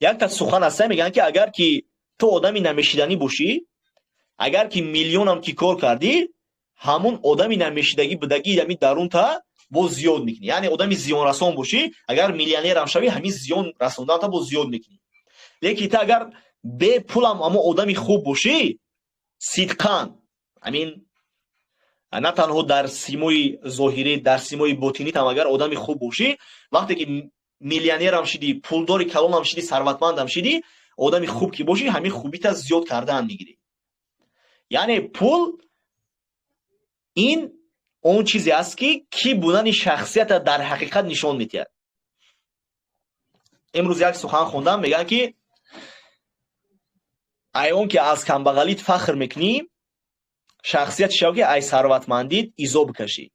یک تا سخن هست میگن که اگر که تو آدمی نمیشیدنی باشی، اگر که میلیون هم که کار کردی، همون آدمی نمیشیدگی بدگی همی درون تا باز زیاد میکنی. یعنی آدمی زیان رسان باشی، اگر میلیونر هم شوی همین زیان رساندن تا باز زیاد میکنی. لیکن تو اگر به پول هم اما آدمی خوب باشی، صدقاً همین نه تنها در سیمای ظاهری، در سیمای باطنی هم اگر آدمی خوب باشی، وقتی که میلیونر هم شدی، پولدار کلان هم شدی، ثروتمند هم شدی، آدمی خوب که باشی همین خوبیت از زیاد کردن میگیری. یعنی پول این اون چیزی است که کی بودن شخصیت در حقیقت نشان میده. امروز یک سخن خوندم میگن که ایون که از کمبغالیت فخر میکنی، شخصیت شو که ای ثروتمندیت ایزا بکشی.